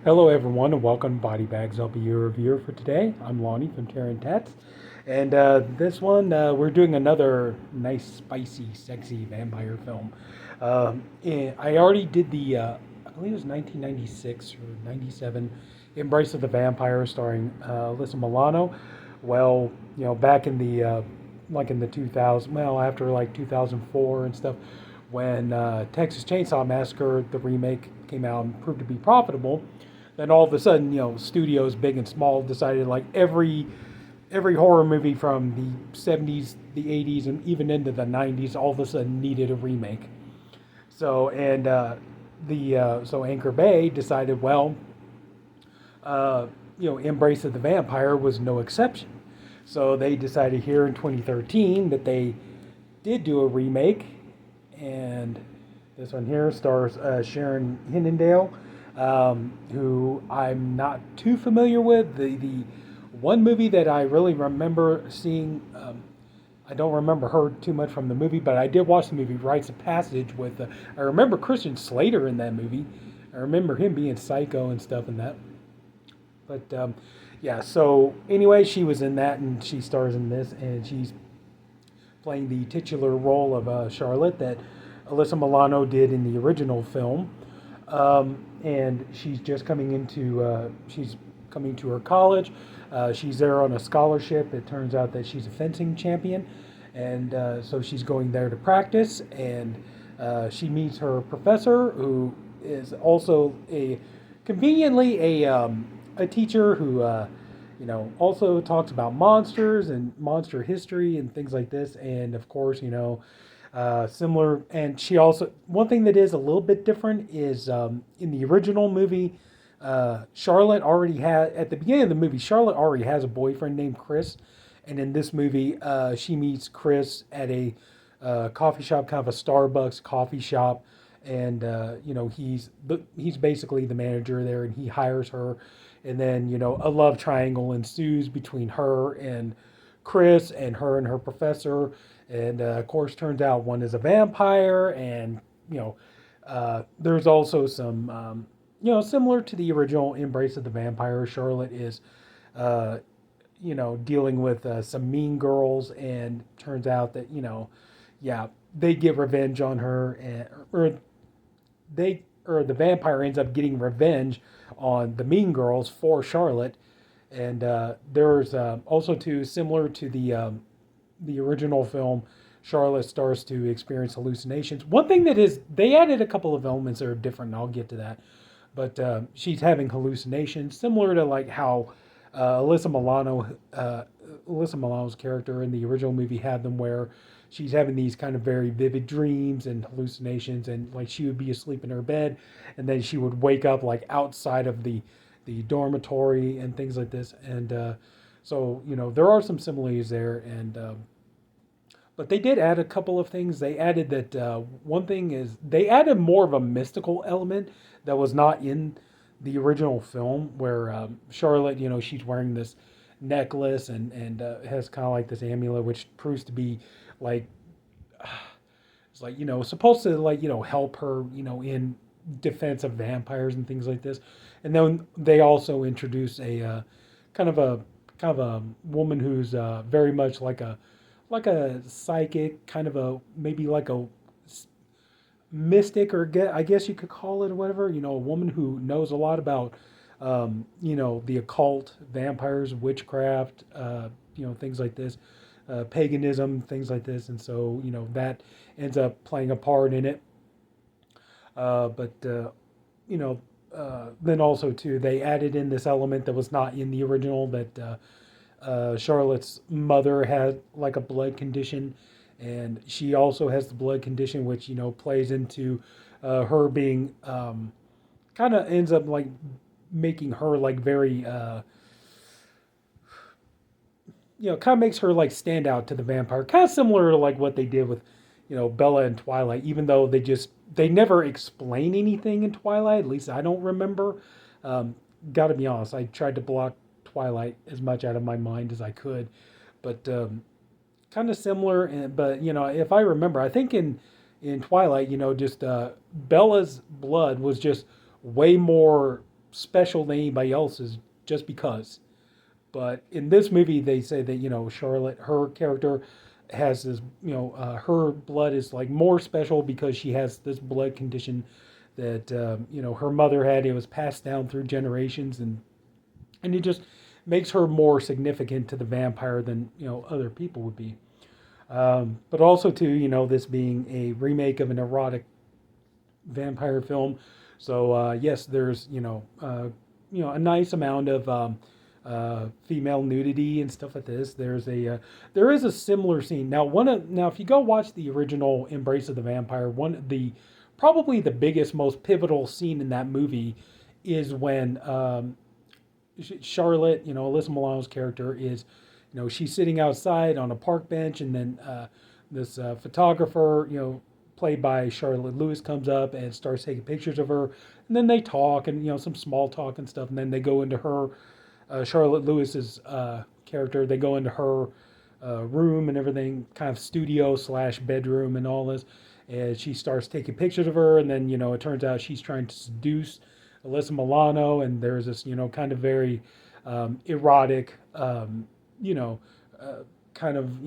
Hello, everyone, and welcome to BodyBags. I'll be your reviewer for today. I'm Lonnie from Tats, and this one we're doing another nice, spicy, sexy vampire film. I already did I believe it was 1996 or 97, Embrace of the Vampire, starring Alyssa Milano. Well, back in the 2000s, well, after like 2004 and stuff, when Texas Chainsaw Massacre, the remake, came out and proved to be profitable, then all of a sudden, studios big and small decided like every horror movie from the 70s, the 80s, and even into the 90s all of a sudden needed a remake. So and the so Anchor Bay decided, well, uh, Embrace of the Vampire was no exception. So they decided here in 2013 that they did do a remake, and this one here stars Sharon Hinnendael, who I'm not too familiar with. The one movie that I really remember seeing, I don't remember her too much from the movie, but I did watch the movie Rites of Passage with. I remember Christian Slater in that movie. I remember him being psycho and stuff in that. But yeah, so anyway, she was in that, and she stars in this, and she's playing the titular role of Charlotte that Alyssa Milano did in the original film. And she's coming to her college. She's there on a scholarship. It turns out that she's a fencing champion, and so she's going there to practice. And she meets her professor, who is also conveniently a teacher who also talks about monsters and monster history and things like this. And of course, similar. And she also, one thing that is a little bit different is in the original movie, Charlotte already had, at the beginning of the movie, Charlotte already has a boyfriend named Chris. And in this movie, she meets Chris at a coffee shop, kind of a Starbucks coffee shop. And he's basically the manager there, and he hires her. And then a love triangle ensues between her and Chris, and her and her professor. And of course, turns out one is a vampire, and there's also some similar to the original Embrace of the Vampire. Charlotte is uh, dealing with some mean girls, and turns out that yeah, they get revenge on her, and or the vampire ends up getting revenge on the mean girls for Charlotte. And there's also too, similar to the original film, Charlotte starts to experience hallucinations. One thing that is, they added a couple of elements that are different, and I'll get to that. But she's having hallucinations, similar to like how Alyssa Milano's character in the original movie had them, where she's having these kind of very vivid dreams and hallucinations, and like she would be asleep in her bed, and then she would wake up like outside of the dormitory and things like this. And so there are some similarities there. And but they did add a couple of things. They added that one thing is, they added more of a mystical element that was not in the original film, where Charlotte, she's wearing this necklace, and has kind of like this amulet, which proves to be like, it's like supposed to like help her in defense of vampires and things like this. And then they also introduce a kind of a woman who's very much like a psychic, kind of a, maybe like a mystic, or I guess you could call it, or whatever. A woman who knows a lot about the occult, vampires, witchcraft, things like this, paganism, things like this. And so that ends up playing a part in it. But then also too, they added in this element that was not in the original, that Charlotte's mother had like a blood condition, and she also has the blood condition, which plays into her being, kind of ends up like making her like very kind of makes her like stand out to the vampire, kind of similar to like what they did with Bella and Twilight. Even though they never explain anything in Twilight, at least I don't remember. Got to be honest, I tried to block Twilight as much out of my mind as I could, but kind of similar. But if I remember, I think in Twilight, just Bella's blood was just way more special than anybody else's just because. But in this movie, they say that Charlotte, her character, has this her blood is like more special because she has this blood condition that her mother had. It was passed down through generations, and it just makes her more significant to the vampire than other people would be. But also too, this being a remake of an erotic vampire film, so yes, there's a nice amount of female nudity and stuff like this. There is a similar scene now. Now if you go watch the original Embrace of the Vampire, one of the probably the biggest, most pivotal scene in that movie is when Charlotte, Alyssa Milano's character is, she's sitting outside on a park bench, and then this photographer, played by Charlotte Lewis, comes up and starts taking pictures of her, and then they talk and some small talk and stuff, and then they go into her Charlotte Lewis's character. They go into her room and everything, kind of studio slash bedroom and all this, and she starts taking pictures of her, and then it turns out she's trying to seduce Alyssa Milano, and there's this kind of very erotic kind of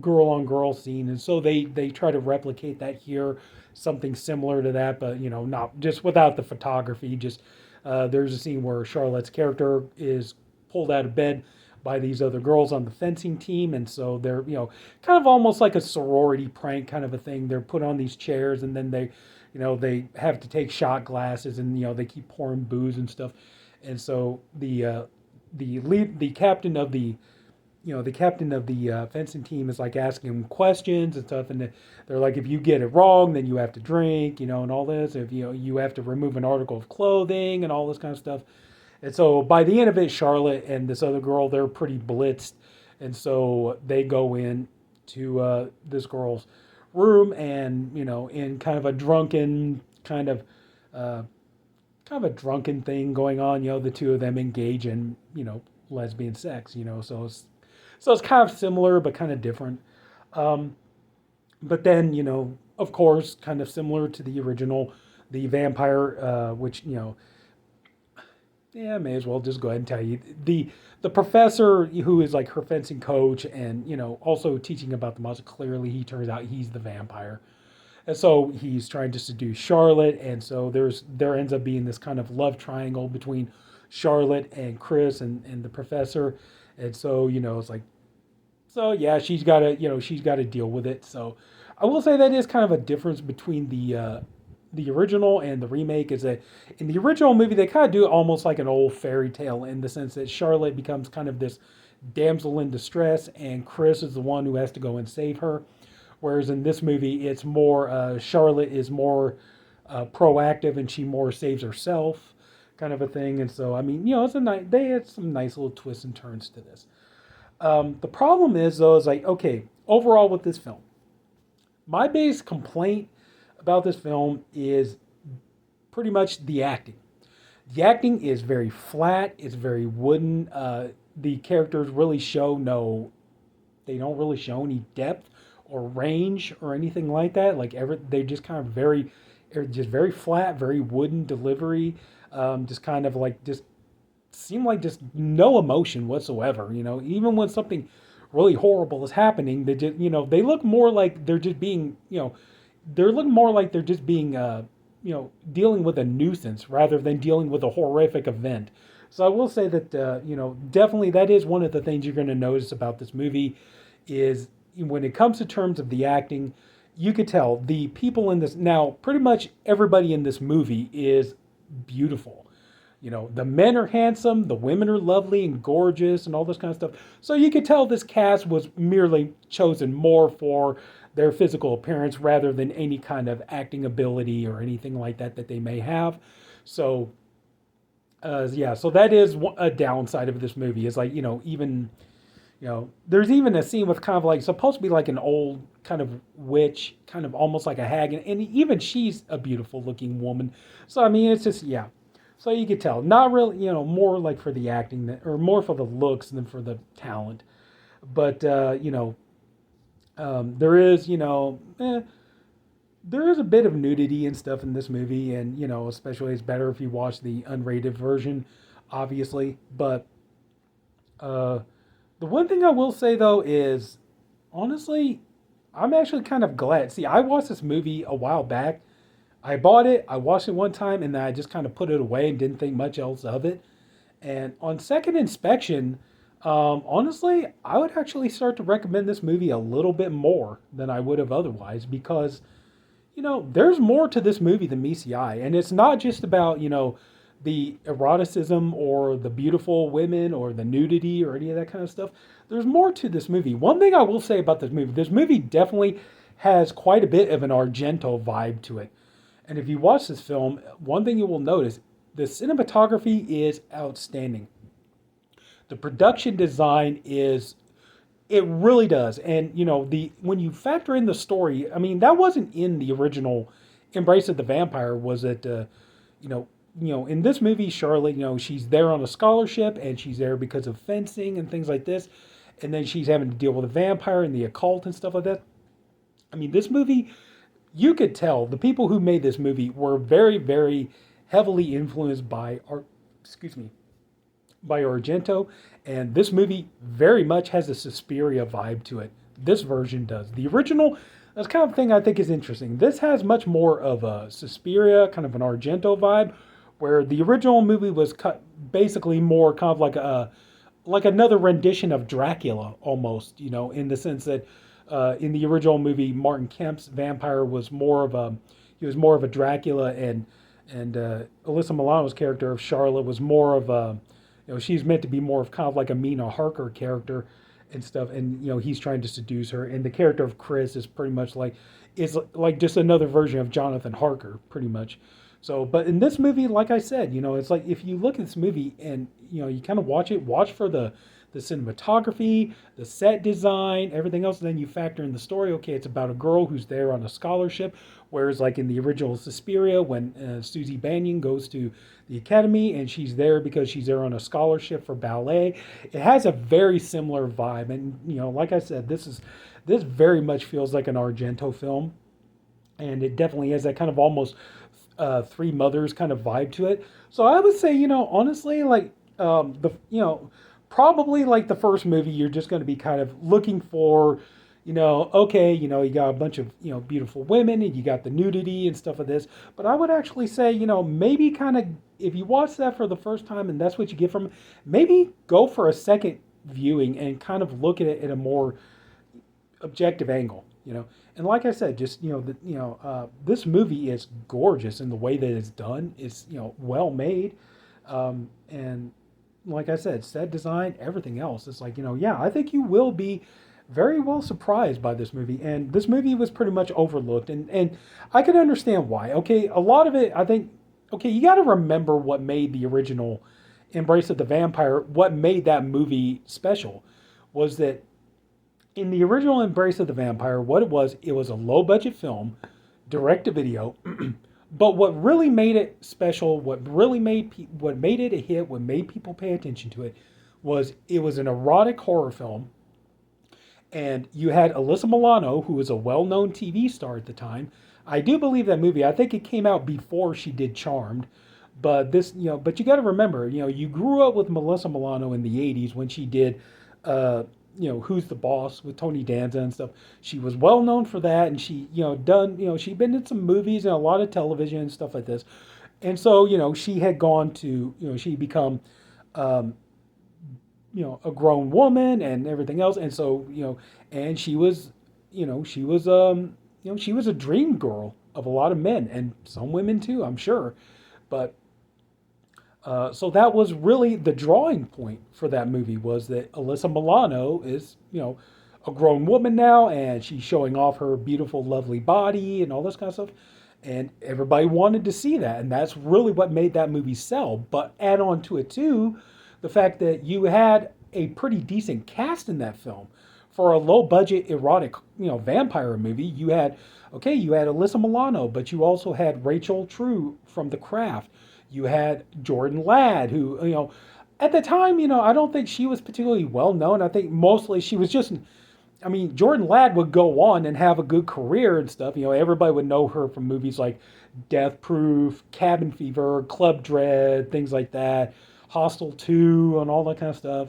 girl on girl scene, and so they try to replicate that here, something similar to that, but not just without the photography. Just there's a scene where Charlotte's character is pulled out of bed by these other girls on the fencing team, and so they're kind of almost like a sorority prank kind of a thing. They're put on these chairs, and then they have to take shot glasses, and they keep pouring booze and stuff, and so the captain of the fencing team is like asking them questions and stuff, and they're like, if you get it wrong, then you have to drink, and all this. If you have to remove an article of clothing and all this kind of stuff. And so by the end of it, Charlotte and this other girl, they're pretty blitzed, and so they go in to this girl's room, and in kind of a drunken thing going on. The two of them engage in lesbian sex. So it's kind of similar, but kind of different. But then, of course, kind of similar to the original, the vampire, which, yeah, may as well just go ahead and tell you. The professor who is like her fencing coach and, also teaching about the monster, clearly he turns out he's the vampire. And so he's trying to seduce Charlotte, and so there ends up being this kind of love triangle between Charlotte and Chris and the professor. And so, it's like, so yeah, she's got to deal with it. So I will say that is kind of a difference between the original and the remake, is that in the original movie they kind of do it almost like an old fairy tale, in the sense that Charlotte becomes kind of this damsel in distress, and Chris is the one who has to go and save her. Whereas in this movie, it's more Charlotte is more proactive, and she more saves herself, kind of a thing. And so, I mean, they had some nice little twists and turns to this. The problem is, though, is like, okay, overall with this film, my biggest complaint about this film is pretty much the acting. The acting is very flat. It's very wooden. The characters really they don't really show any depth or range or anything like that. Like they're just kind of just very flat, very wooden delivery. Just kind of like just seem like just no emotion whatsoever. Even when something really horrible is happening, they just they look more like they're just being dealing with a nuisance rather than dealing with a horrific event. So I will say that definitely that is one of the things you're going to notice about this movie, is when it comes to terms of the acting, you could tell the people in this, now pretty much everybody in this movie is beautiful. The men are handsome, the women are lovely and gorgeous and all this kind of stuff. So you could tell this cast was merely chosen more for their physical appearance rather than any kind of acting ability or anything like that they may have. So, so that is a downside of this movie. Is like, even, there's even a scene with kind of like, supposed to be like an old kind of witch, kind of almost like a hag. And even she's a beautiful looking woman. So, I mean, it's just, yeah. So you could tell, not really, more like for the acting, or more for the looks than for the talent. But, there is, there is a bit of nudity and stuff in this movie, and especially it's better if you watch the unrated version, obviously. But uh, the one thing I will say though is, honestly, I'm actually kind of glad. See, I watched this movie a while back. I bought it, I watched it one time, and then I just kind of put it away and didn't think much else of it. And on second inspection, honestly, I would actually start to recommend this movie a little bit more than I would have otherwise because there's more to this movie than meets the eye. And it's not just about, the eroticism or the beautiful women or the nudity or any of that kind of stuff. There's more to this movie. One thing I will say about this movie definitely has quite a bit of an Argento vibe to it. And if you watch this film, one thing you will notice the cinematography is outstanding. The production design is it really does. And the when you factor in the story, I mean that wasn't in the original Embrace of the Vampire, was it you know, in this movie Charlotte, she's there on a scholarship and she's there because of fencing and things like this. And then she's having to deal with a vampire and the occult and stuff like that. I mean, this movie, you could tell the people who made this movie were very, very heavily influenced by art. Excuse me, by Argento, and this movie very much has a Suspiria vibe to it. This version does. The original, that's kind of thing I think is interesting. This has much more of a Suspiria, kind of an Argento vibe, where the original movie was cut basically more kind of like another rendition of Dracula almost, in the sense that in the original movie, Martin Kemp's vampire was more of a Dracula, and Alyssa Milano's character of Charlotte was more of a, she's meant to be more of kind of like a Mina Harker character and stuff, and he's trying to seduce her, and the character of Chris is pretty much like just another version of Jonathan Harker, pretty much. So, but in this movie, like I said, it's like if you look at this movie and you kind of watch for the cinematography, the set design, everything else, and then you factor in the story. Okay, it's about a girl who's there on a scholarship, whereas like in the original Suspiria, when Susie Bannion goes to the academy and she's there because she's there on a scholarship for ballet, it has a very similar vibe. And like I said, this very much feels like an Argento film, and it definitely has that kind of almost Three Mothers kind of vibe to it. So I would say, honestly, like the probably like the first movie, you're just going to be kind of looking for, okay, you got a bunch of beautiful women and you got the nudity and stuff like this. But I would actually say, maybe kind of if you watch that for the first time and that's what you get from it, maybe go for a second viewing and kind of look at it at a more objective angle. And like I said, just this movie is gorgeous in the way that it's done. It's well made, and like I said, set design, everything else. It's like yeah, I think you will be very well surprised by this movie. And this movie was pretty much overlooked, and I can understand why. Okay, a lot of it, I think. Okay, you got to remember what made the original Embrace of the Vampire. What made that movie special was that in the original Embrace of the Vampire, what it was a low budget film, direct to video. But what really made it special, what made it a hit, what made people pay attention to it, was it was an erotic horror film, and you had Alyssa Milano, who was a well-known TV star at the time. I do believe that movie. I think it came out before she did Charmed, but but you got to remember, you grew up with Melissa Milano in the '80s when she did. Who's the Boss with Tony Danza and stuff. She was well known for that, and she, she'd been in some movies and a lot of television and stuff like this. And so, she had gone to, she'd become, a grown woman and everything else. And so, and she was, she was a dream girl of a lot of men and some women too, I'm sure. But so that was really the drawing point for that movie, was that Alyssa Milano is, a grown woman now, and she's showing off her beautiful, lovely body and all this kind of stuff. And everybody wanted to see that, and that's really what made that movie sell. But add on to it too, the fact that you had a pretty decent cast in that film for a low budget erotic, vampire movie. You had Alyssa Milano, but you also had Rachel True from The Craft. You had Jordan Ladd, who, at the time, I don't think she was particularly well known. I think mostly she was just, I mean, Jordan Ladd would go on and have a good career and stuff. You know, everybody would know her from movies like Death Proof, Cabin Fever, Club Dread, things like that, Hostel 2, and all that kind of stuff.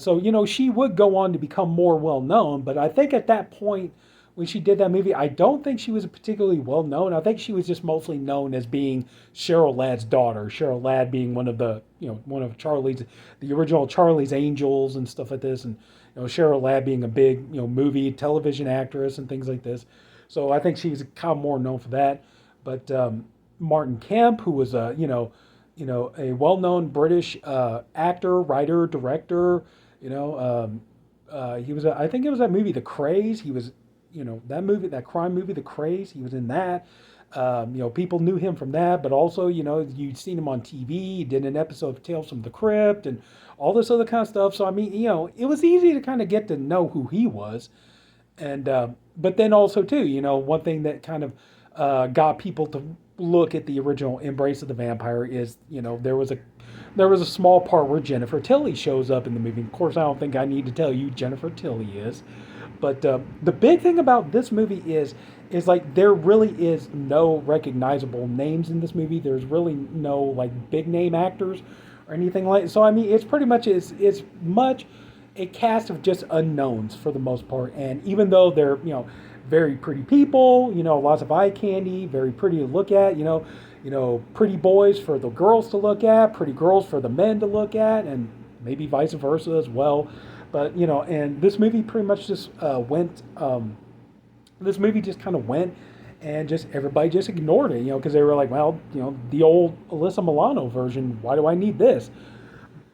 So, you know, she would go on to become more well known. But I think at that point, when she did that movie, I don't think she was particularly well known. I think she was just mostly known as being Cheryl Ladd's daughter. Cheryl Ladd being one of the, you know, one of Charlie's, the original Charlie's Angels and stuff like this, and you know, Cheryl Ladd being a big, you know, movie, television actress and things like this. So I think she was kind of more known for that. But Martin Kemp, who was a, a well-known British actor, writer, director, he was, I think it was that movie, The Craze. He was, that movie, that crime movie, The Craze. He was in that. People knew him from that, but also, you'd seen him on TV. He did an episode of Tales from the Crypt and all this other kind of stuff. So, I mean, it was easy to kind of get to know who he was. And, but then also, too, one thing that kind of got people to look at the original Embrace of the Vampire is, there was a small part where Jennifer Tilly shows up in the movie. Of course, I don't think I need to tell you Jennifer Tilly is. But the big thing about this movie is like there really is no recognizable names in this movie. There's really no like big name actors or anything like. So I mean, it's pretty much it's much a cast of just unknowns for the most part. And even though they're very pretty people, lots of eye candy, very pretty to look at, pretty boys for the girls to look at, pretty girls for the men to look at, and maybe vice versa as well. But, and this movie pretty much just went, this movie just kind of went and just everybody just ignored it, because they were like, well, the old Alyssa Milano version, why do I need this?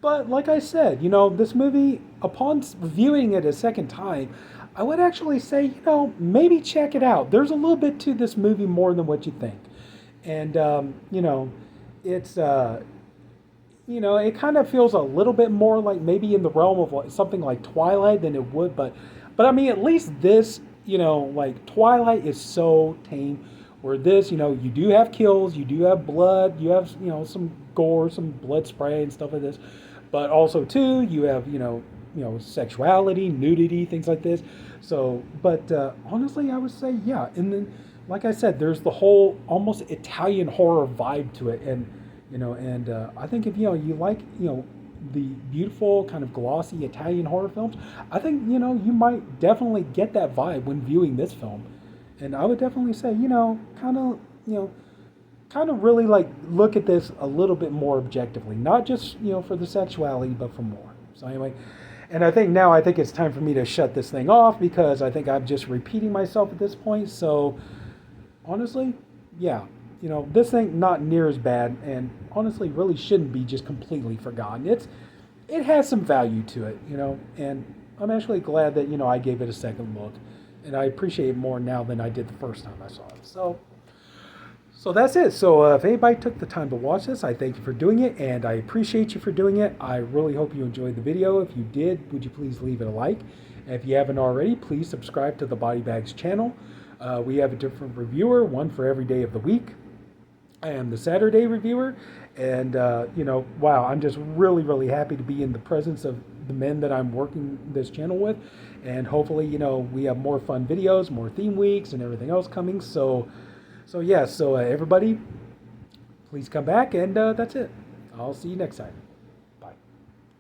But like I said, this movie, upon viewing it a second time, I would actually say, maybe check it out. There's a little bit to this movie more than what you think. And, it's, it kind of feels a little bit more like maybe in the realm of like something like Twilight than it would. But I mean, at least this, like Twilight is so tame. Where this, you do have kills, you do have blood, you have, some gore, some blood spray and stuff like this. But also, too, you have, sexuality, nudity, things like this. So, but honestly, I would say, yeah. And then, like I said, there's the whole almost Italian horror vibe to it. And, I think if, you like, the beautiful kind of glossy Italian horror films, I think, you might definitely get that vibe when viewing this film. And I would definitely say, kind of really like look at this a little bit more objectively, not just, for the sexuality, but for more. So anyway, and I think it's time for me to shut this thing off because I think I'm just repeating myself at this point. So honestly, yeah, this thing not near as bad and honestly really shouldn't be just completely forgotten. It has some value to it, and I'm actually glad that, I gave it a second look. And I appreciate it more now than I did the first time I saw it. So that's it. So if anybody took the time to watch this, I thank you for doing it, and I appreciate you for doing it. I really hope you enjoyed the video. If you did, would you please leave it a like? And if you haven't already, please subscribe to the BodyBags channel. We have a different reviewer, one for every day of the week. I am the Saturday reviewer, and wow, I'm just really, really happy to be in the presence of the men that I'm working this channel with, and hopefully, we have more fun videos, more theme weeks, and everything else coming. So yeah, so everybody, please come back, and that's it. I'll see you next time.